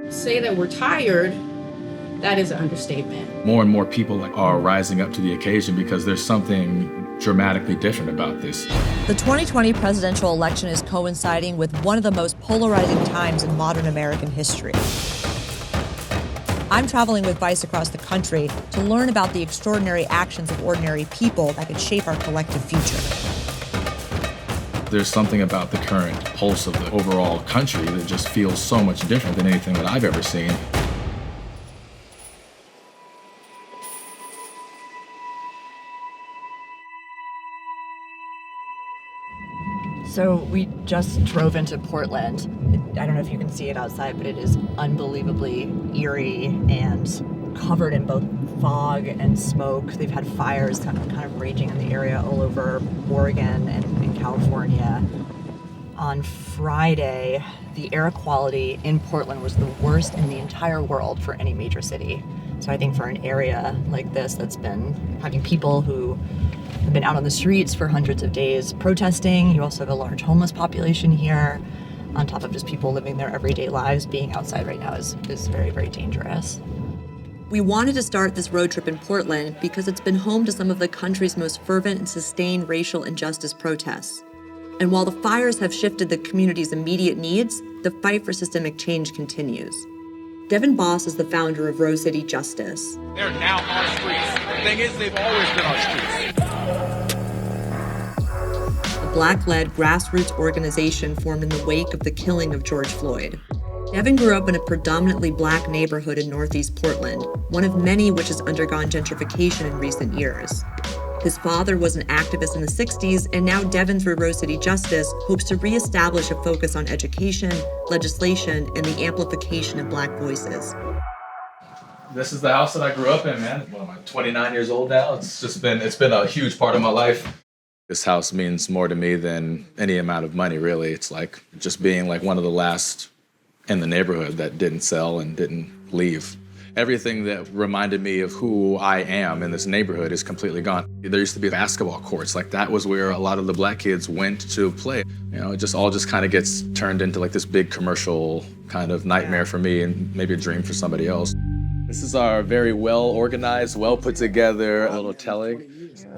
Say that we're tired, that is an understatement. More and more people are rising up to the occasion because there's something dramatically different about this. The 2020 presidential election is coinciding with one of the most polarizing times in modern American history. I'm traveling with Vice across the country to learn about the extraordinary actions of ordinary people that could shape our collective future. There's something about the current pulse of the overall country that just feels so much different than anything that I've ever seen. So we just drove into Portland. I don't know if you can see it outside, but it is unbelievably eerie and covered in both fog and smoke. They've had fires kind of raging in the area all over Oregon and California. On Friday, the air quality in Portland was the worst in the entire world for any major city. So I think for an area like this that's been having people who have been out on the streets for hundreds of days protesting, you also have a large homeless population here, on top of just people living their everyday lives. Being outside right now is very, very dangerous. We wanted to start this road trip in Portland because it's been home to some of the country's most fervent and sustained racial injustice protests. And while the fires have shifted the community's immediate needs, the fight for systemic change continues. Devin Boss is the founder of Rose City Justice. They're now on streets. The thing is, they've always been on streets. A Black-led grassroots organization formed in the wake of the killing of George Floyd. Devin grew up in a predominantly Black neighborhood in Northeast Portland, one of many which has undergone gentrification in recent years. His father was an activist in the 60s, and now Devin, through Rose City Justice, hopes to reestablish a focus on education, legislation, and the amplification of Black voices. This is the house that I grew up in, man. Well, I'm 29 years old now. It's been a huge part of my life. This house means more to me than any amount of money, really. It's like just being like one of the last in the neighborhood that didn't sell and didn't leave. Everything that reminded me of who I am in this neighborhood is completely gone. There used to be basketball courts. Like that was where a lot of the Black kids went to play. You know, it just all kind of gets turned into like this big commercial kind of nightmare for me and maybe a dream for somebody else. This is our very well organized, well put together little telling.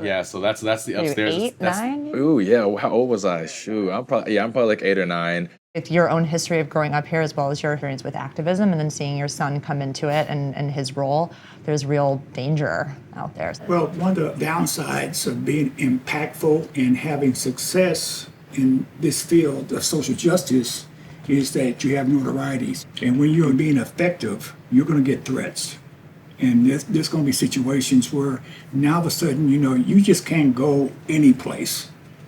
Yeah, so that's the upstairs. 8, 9? Ooh, yeah. How old was I? Shoot, I'm probably like 8 or 9. With your own history of growing up here, as well as your experience with activism, and then seeing your son come into it and his role, there's real danger out there. Well, one of the downsides of being impactful and having success in this field of social justice is that you have notoriety. And when you're being effective, you're going to get threats. And there's going to be situations where now all of a sudden, you just can't go any place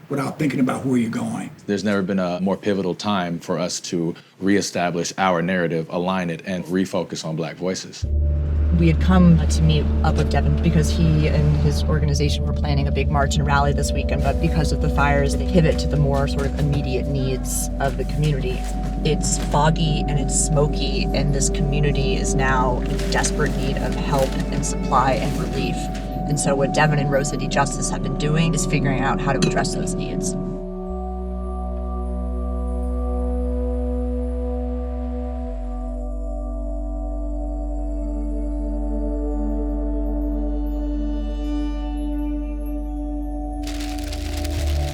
without thinking about where you're going. There's never been a more pivotal time for us to reestablish our narrative, align it, and refocus on Black voices. We had come to meet up with Devin because he and his organization were planning a big march and rally this weekend, but because of the fires, they pivot to the more sort of immediate needs of the community. It's foggy and it's smoky, and this community is now in desperate need of help and supply and relief. And so what Devin and Rose City Justice have been doing is figuring out how to address those needs.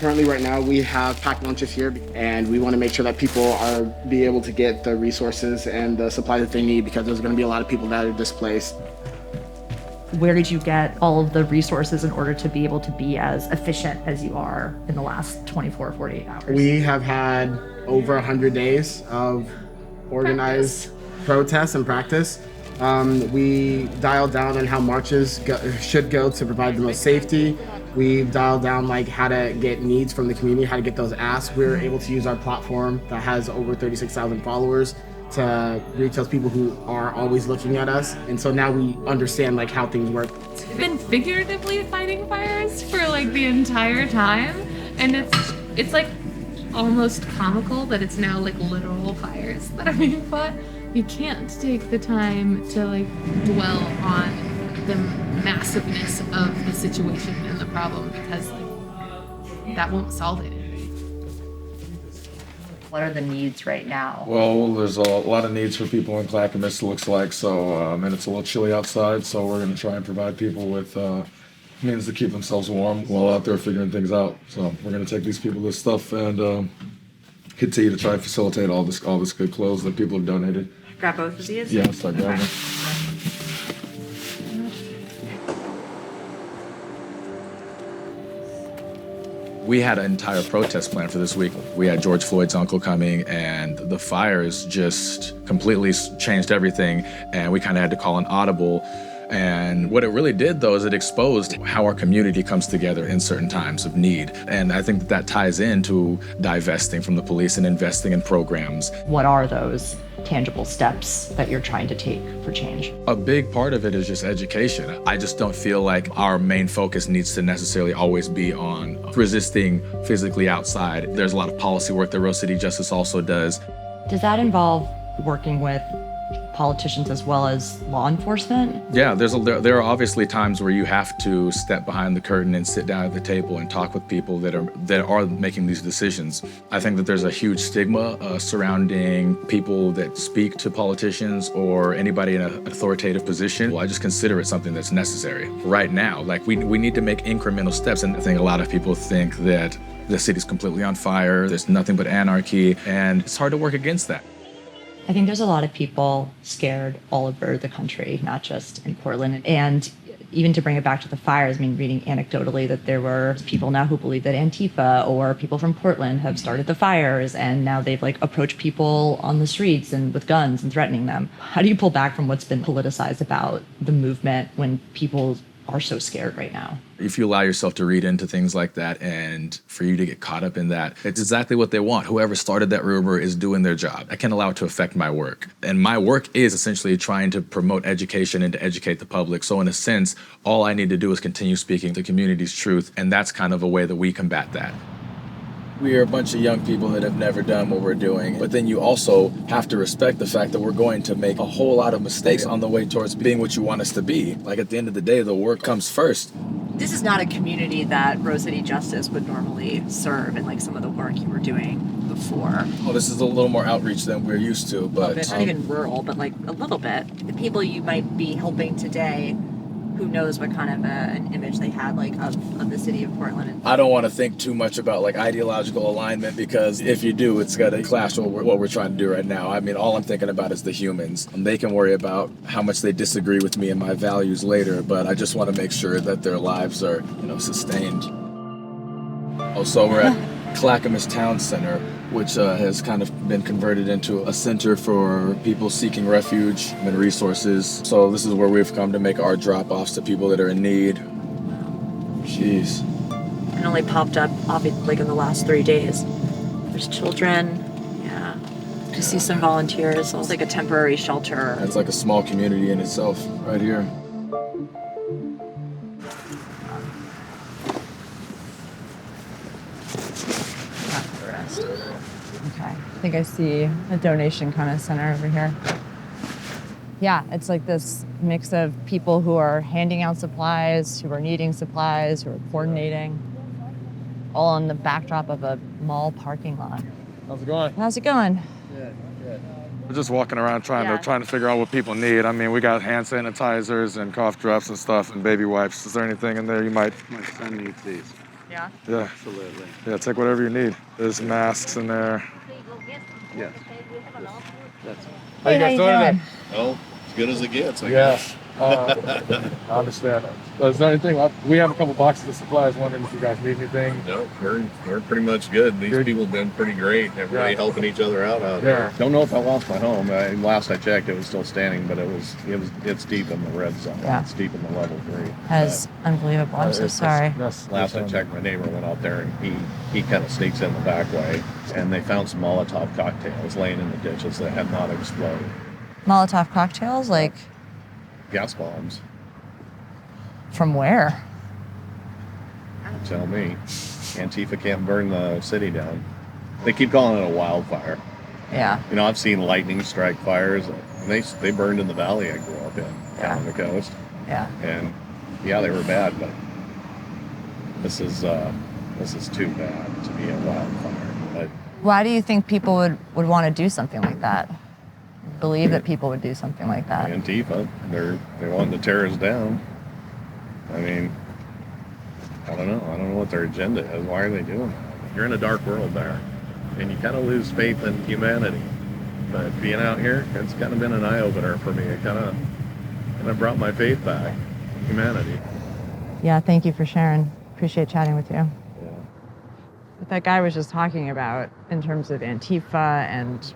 Currently, right now, we have packed lunches here, and we want to make sure that people be able to get the resources and the supplies that they need, because there's going to be a lot of people that are displaced. Where did you get all of the resources in order to be able to be as efficient as you are in the last 24 or 48 hours? We have had over 100 days of organized protests and practice. We dialed down on how marches should go to provide the most safety. We've dialed down how to get needs from the community, how to get those asked. We're able to use our platform that has over 36,000 followers to reach those people who are always looking at us. And so now we understand how things work. We've been figuratively fighting fires for the entire time, and it's almost comical that it's now literal fires that are being fought. You can't take the time to dwell on the massiveness of the situation and the problem, because that won't solve it. What are the needs right now? Well, there's a lot of needs for people in Clackamas, it looks like. So, and it's a little chilly outside, so we're going to try and provide people with means to keep themselves warm while out there figuring things out. So we're going to take these people this stuff and continue to try and facilitate all this good clothes that people have donated. Grab both of these? Yeah, let's start grabbing them. We had an entire protest plan for this week. We had George Floyd's uncle coming, and the fires just completely changed everything, and we kind of had to call an audible. And what it really did, though, is it exposed how our community comes together in certain times of need. And I think that ties into divesting from the police and investing in programs. What are those tangible steps that you're trying to take for change? A big part of it is just education. I just don't feel like our main focus needs to necessarily always be on resisting physically outside. There's a lot of policy work that Rose City Justice also does. Does that involve working with politicians as well as law enforcement? Yeah, there are obviously times where you have to step behind the curtain and sit down at the table and talk with people that are making these decisions. I think that there's a huge stigma surrounding people that speak to politicians or anybody in an authoritative position. Well, I just consider it something that's necessary right now. Like we need to make incremental steps, and I think a lot of people think that the city's completely on fire, there's nothing but anarchy, and it's hard to work against that. I think there's a lot of people scared all over the country, not just in Portland. And even to bring it back to the fires, I mean, reading anecdotally that there were people now who believe that Antifa or people from Portland have started the fires, and now they've approached people on the streets and with guns and threatening them. How do you pull back from what's been politicized about the movement when people are so scared right now? If you allow yourself to read into things like that and for you to get caught up in that, it's exactly what they want. Whoever started that rumor is doing their job. I can't allow it to affect my work. And my work is essentially trying to promote education and to educate the public. So in a sense, all I need to do is continue speaking the community's truth. And that's kind of a way that we combat that. We are a bunch of young people that have never done what we're doing, but then you also have to respect the fact that we're going to make a whole lot of mistakes on the way towards being what you want us to be. Like at the end of the day, the work comes first. This is not a community that Rose City Justice would normally serve in some of the work you were doing before. Well, this is a little more outreach than we're used to, but It's not even rural, but a little bit. The people you might be helping today, who knows what kind of an image they had of the city of Portland. I don't want to think too much about ideological alignment, because if you do, it's got to clash with what we're trying to do right now. I mean, all I'm thinking about is the humans. They can worry about how much they disagree with me and my values later, but I just want to make sure that their lives are, sustained. So we're at Clackamas Town Center, which has kind of been converted into a center for people seeking refuge and resources. So this is where we've come to make our drop-offs to people that are in need. Jeez. It only popped up in the last 3 days. There's children. Yeah. You see some volunteers. It's like a temporary shelter. It's like a small community in itself right here. Okay. I think I see a donation kind of center over here. Yeah, it's like this mix of people who are handing out supplies, who are needing supplies, who are coordinating, all on the backdrop of a mall parking lot. How's it going? How's it going? Good. We're just walking around trying to figure out what people need. I mean, we got hand sanitizers and cough drops and stuff and baby wipes. Is there anything in there you might send me, please? Yeah? Yeah. Absolutely. Yeah, take whatever you need. There's masks in there. Yes. That's How you guys doing? Oh, as good as it gets, I Yeah. guess. I understand. Is there anything? We have a couple boxes of supplies. Wondering if you guys need anything. No, we're pretty much good. These people have been pretty great. Everybody helping each other out there. Don't know if I lost my home. Last I checked, it was still standing, but it's deep in the red zone. Yeah. It's deep in the level 3. That's unbelievable. I'm so sorry. Last I checked, my neighbor went out there and he kind of sneaks in the back way, and they found some Molotov cocktails laying in the ditches that had not exploded. Molotov cocktails? Gas bombs. From where? Tell me. Antifa can't burn the city down. They keep calling it a wildfire. Yeah. I've seen lightning strike fires. And they burned in the valley I grew up in, down on the coast. Yeah. And yeah, they were bad, but this is too bad to be a wildfire. But Why do you think people would want to do something like that? Believe that people would do something like that? Antifa, they're wanting to tear us down. I mean, I don't know what their agenda is. Why are they doing that? You're in a dark world there, and you kind of lose faith in humanity. But being out here, it's kind of been an eye-opener for me. It kind of brought my faith back in humanity. Yeah, thank you for sharing. Appreciate chatting with you. What that guy was just talking about in terms of Antifa and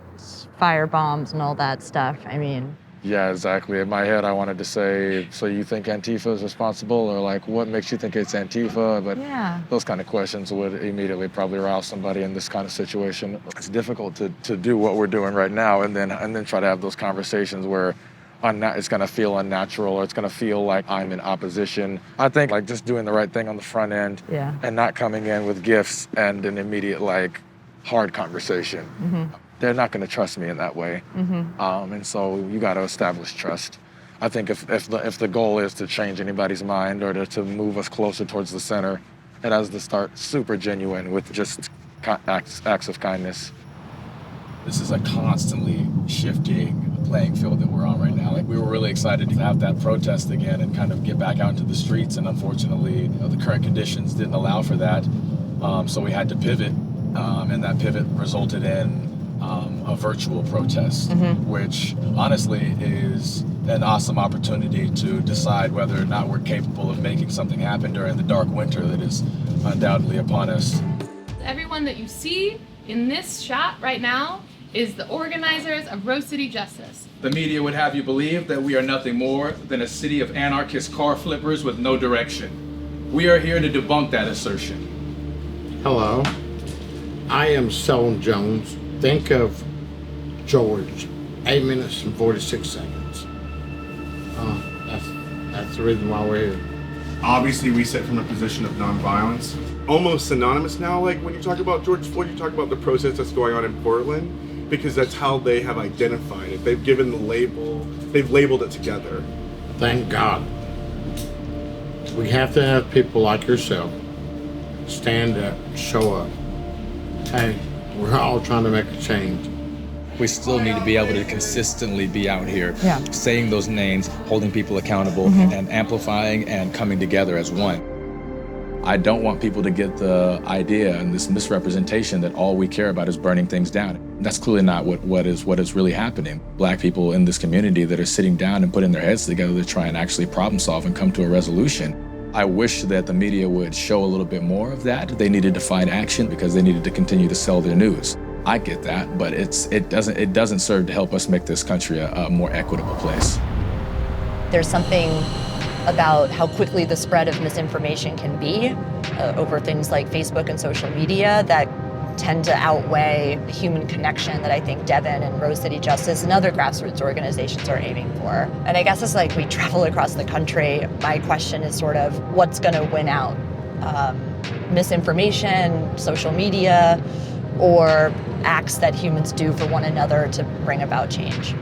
fire bombs and all that stuff, I mean... Yeah, exactly. In my head, I wanted to say, so you think Antifa is responsible? Or like, what makes you think it's Antifa? But those kind of questions would immediately probably arouse somebody in this kind of situation. It's difficult to do what we're doing right now and then try to have those conversations where it's going to feel unnatural or it's going to feel like I'm in opposition. I think like just doing the right thing on the front end and not coming in with gifts and an immediate like hard conversation. Mm-hmm. They're not going to trust me in that way. Mm-hmm. And so you got to establish trust. I think if the goal is to change anybody's mind or to move us closer towards the center, it has to start super genuine with just acts of kindness. This is a constantly shifting playing field that we're on right now. Like we were really excited to have that protest again and kind of get back out into the streets. And unfortunately, the current conditions didn't allow for that. So we had to pivot. And that pivot resulted in a virtual protest, which honestly is an awesome opportunity to decide whether or not we're capable of making something happen during the dark winter that is undoubtedly upon us. Everyone that you see in this shot right now is the organizers of Rose City Justice. The media would have you believe that we are nothing more than a city of anarchist car flippers with no direction. We are here to debunk that assertion. Hello, I am Selwyn Jones. Think of George, 8 minutes and 46 seconds. That's the reason why we're here. Obviously, we sit from a position of nonviolence. Almost synonymous now, like when you talk about George Floyd, you talk about the protest that's going on in Portland, because that's how they have identified it. They've given the label, they've labeled it together. Thank God. We have to have people like yourself stand up, show up. Hey, we're all trying to make a change. We still need to be able to consistently be out here, saying those names, holding people accountable, and amplifying and coming together as one. I don't want people to get the idea and this misrepresentation that all we care about is burning things down. That's clearly not what is really happening. Black people in this community that are sitting down and putting their heads together to try and actually problem solve and come to a resolution. I wish that the media would show a little bit more of that. They needed to find action because they needed to continue to sell their news. I get that, but it doesn't serve to help us make this country a more equitable place. There's something about how quickly the spread of misinformation can be over things like Facebook and social media that tend to outweigh the human connection that I think Devin and Rose City Justice and other grassroots organizations are aiming for. And I guess as like we travel across the country, my question is sort of what's gonna win out? Misinformation, social media, or acts that humans do for one another to bring about change?